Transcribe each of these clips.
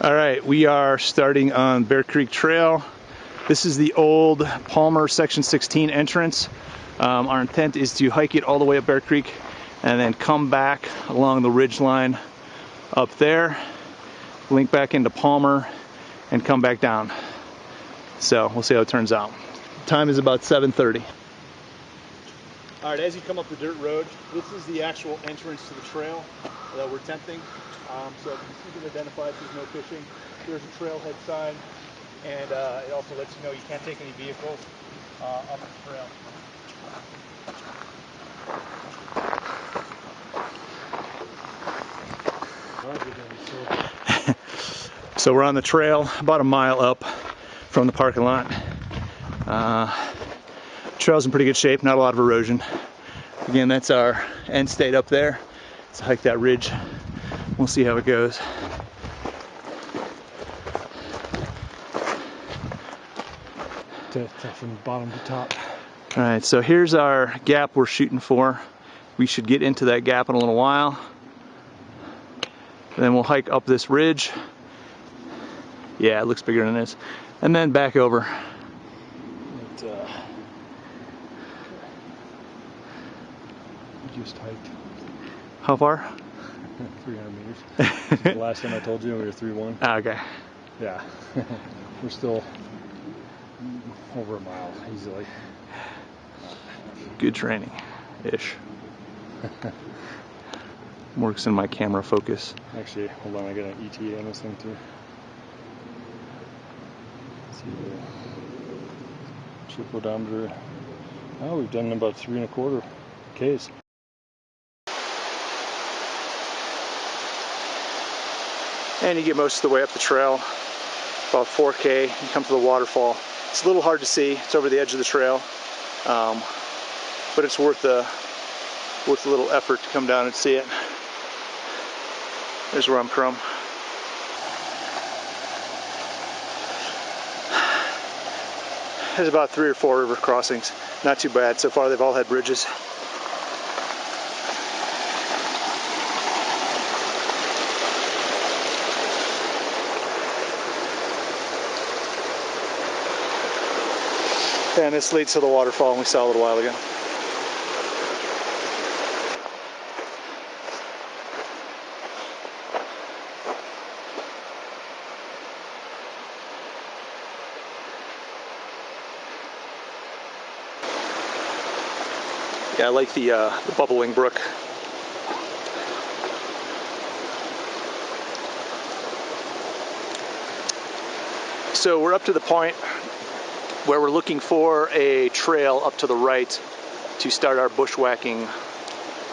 All right, we are starting on Bear Creek Trail. This is the old Palmer Section 16 entrance. Our intent is to hike it all the way up Bear Creek and then come back along the ridge line up there, link back into Palmer, and come back down. So we'll see how it turns out. Time is about 7:30. All right, as you come up the dirt road, this is the actual entrance to the trail that we're attempting. So you can identify if there's no fishing. There's a trailhead sign, and it also lets you know you can't take any vehicles up the trail. So we're on the trail about a mile up from the parking lot. Trail's in pretty good shape, not a lot of erosion. Again, that's our end state up there. Let's hike that ridge. We'll see how it goes. From bottom to top. All right, so here's our gap we're shooting for. We should get into that gap in a little while. Then we'll hike up this ridge. Yeah, it looks bigger than this. And then back over. We just hiked. How far? 300 meters. The last time I told you we were 3-1. Ah, okay. Yeah. We're still over a mile easily. Good training ish. Works in my camera focus. Actually, hold on, I got an ETA on this thing too. Let's see the trip odometer. Oh, we've done about 3 1/4 Ks. And you get most of the way up the trail, about 4K. You come to the waterfall. It's a little hard to see. It's over the edge of the trail, but it's worth a little effort to come down and see it. There's where I'm from. There's about 3 or 4 river crossings. Not too bad. So far they've all had bridges. And this leads to the waterfall we saw a little while ago. Yeah, I like the bubbling brook. So we're up to the point where we're looking for a trail up to the right to start our bushwhacking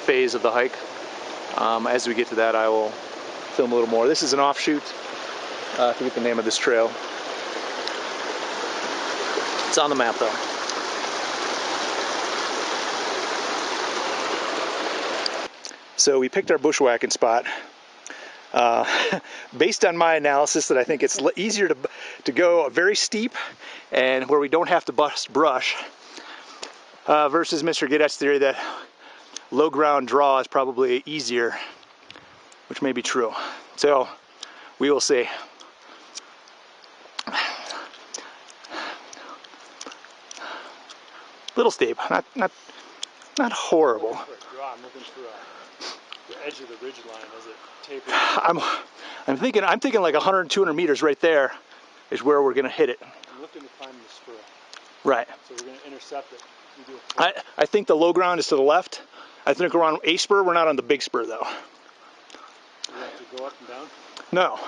phase of the hike. As we get to that, I will film a little more. This is an offshoot. I forget the name of this trail. It's on the map though. So we picked our bushwhacking spot. Based on my analysis, that I think it's easier to go very steep and where we don't have to bust brush versus Mr. Gaudette's theory that low ground draw is probably easier, which may be true. So we will see. Little steep, not horrible. I'm looking for the edge of the ridge line as it tapers. I'm thinking like 100, 200 meters right there is where we're gonna hit it. I'm looking to climb the spur. Right. So we're gonna intercept it. I think the low ground is to the left. I think we're on a spur. We're not on the big spur though. We have to go up and down? No. Okay.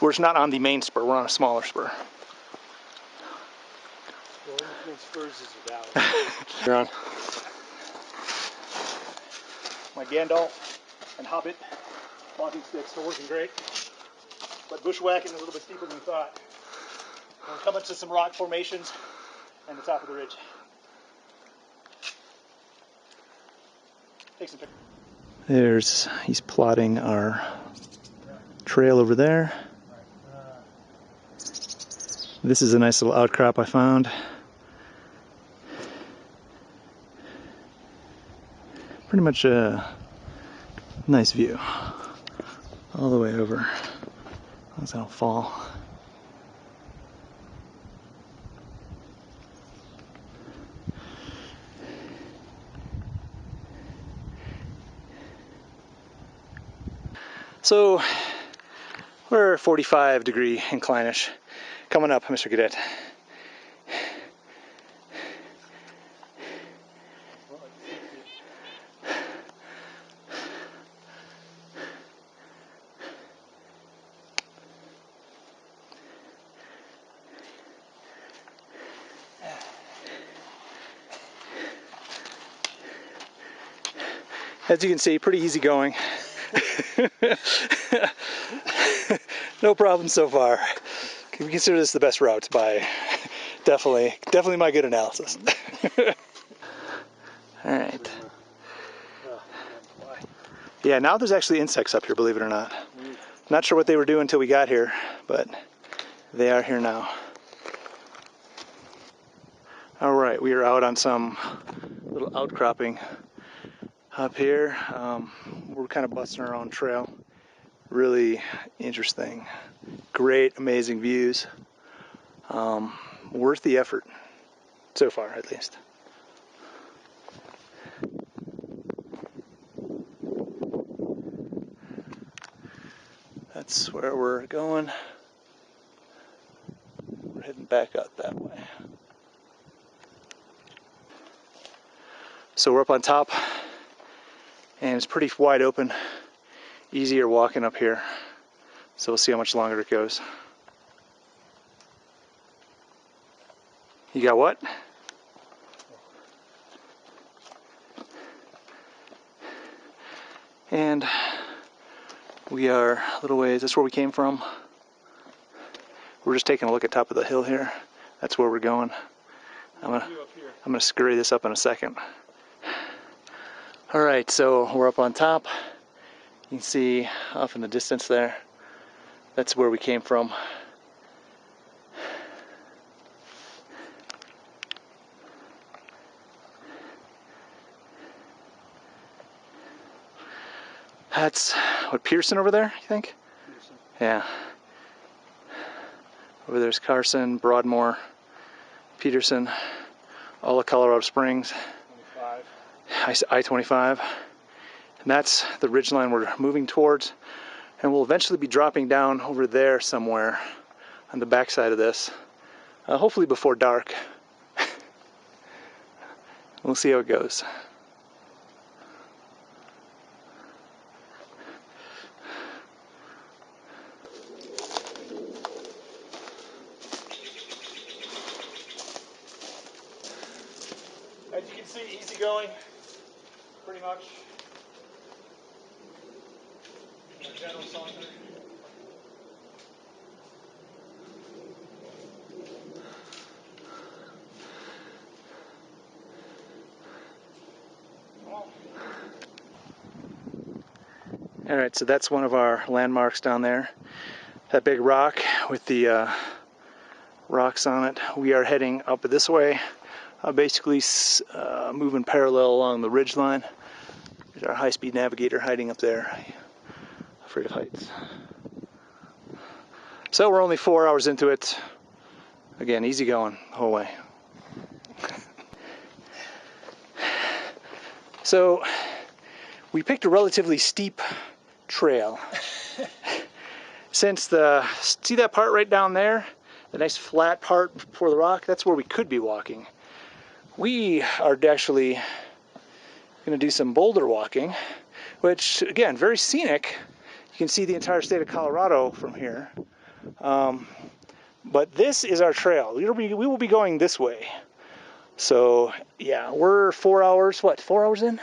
We're just not on the main spur. We're on a smaller spur. Well, in between spurs is a valley. You're on. My Gandalf and Hobbit walking sticks are working great, but bushwhacking is a little bit steeper than we thought. We're coming to some rock formations and the top of the ridge. Take some pictures. He's plotting our trail over there. This is a nice little outcrop I found. Pretty much a nice view all the way over long as I don't fall. So we're 45-degree incline-ish. Coming up, Mr. Cadet. As you can see, pretty easy going. No problem so far. We consider this the best route by definitely my good analysis. All right. Yeah, now there's actually insects up here, believe it or not. Not sure what they were doing until we got here, but they are here now. All right, we are out on some little outcropping up here. We're kind of busting our own trail. Really interesting. Great, amazing views. Worth the effort, so far at least. That's where we're going. We're heading back out that way. So we're up on top, and it's pretty wide open. Easier walking up here. So we'll see how much longer it goes. You got what? And we are a little ways. That's where we came from. We're just taking a look at top of the hill here. That's where we're going. I'm gonna scurry this up in a second. All right, so we're up on top. You can see off in the distance there. That's where we came from. That's what, Pearson over there, you think? Pearson. Yeah. Over there's Carson, Broadmoor, Peterson, all of Colorado Springs. 25. I-25. And that's the ridgeline we're moving towards. And we'll eventually be dropping down over there somewhere on the backside of this. Hopefully before dark. We'll see how it goes. As you can see, easy going, pretty much. General saunter. All right, so that's one of our landmarks down there. That big rock with the rocks on it. We are heading up this way, basically moving parallel along the ridge line. There's our high-speed navigator hiding up there. Afraid of heights. So we're only 4 hours into it. Again, easy going the whole way. So we picked a relatively steep trail. Since see that part right down there? The nice flat part before the rock? That's where we could be walking. We are actually going to do some boulder walking, which, again, very scenic. You can see the entire state of Colorado from here. But this is our trail. We will be going this way. So, yeah, we're 4 hours, what, 4 hours in?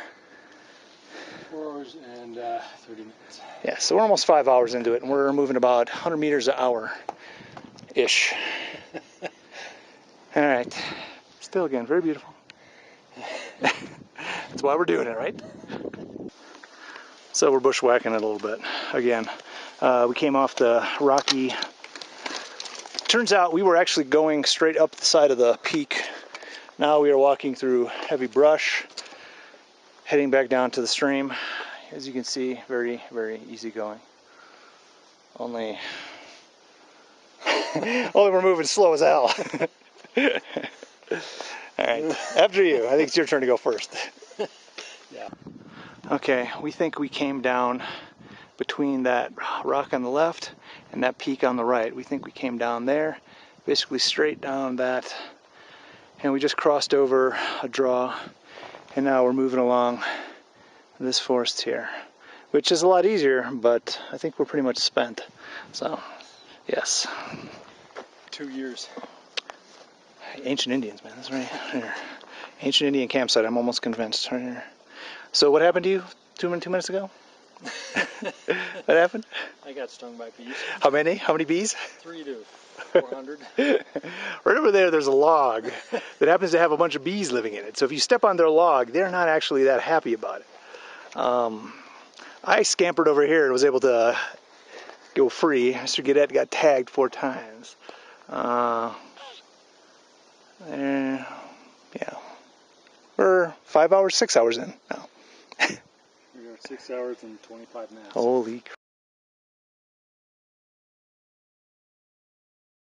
4 hours and 30 minutes. Yeah, so we're almost 5 hours into it, and we're moving about 100 meters an hour-ish. All right. Still, again, very beautiful. That's why we're doing it, right? So we're bushwhacking it a little bit. Again, we came off the rocky... Turns out we were actually going straight up the side of the peak. Now we are walking through heavy brush, heading back down to the stream. As you can see, very, very easy going. Only Only we're moving slow as hell. All right, after you. I think it's your turn to go first. Yeah. Okay, we think we came down between that rock on the left and that peak on the right. We think we came down there, basically straight down that, and we just crossed over a draw, and now we're moving along this forest here, which is a lot easier, but I think we're pretty much spent. So, yes. 2 years. Ancient Indians, man, that's right here. Ancient Indian campsite, I'm almost convinced, right here. So what happened to you 2 minutes ago? What happened? I got stung by bees. How many? How many bees? 3 to 400. Right over there's a log that happens to have a bunch of bees living in it. So if you step on their log, they're not actually that happy about it. I scampered over here and was able to go free. Mr. Gadet got tagged 4 times. Yeah. We're 5 hours, 6 hours in now. We are 6 hours and 25 minutes. Holy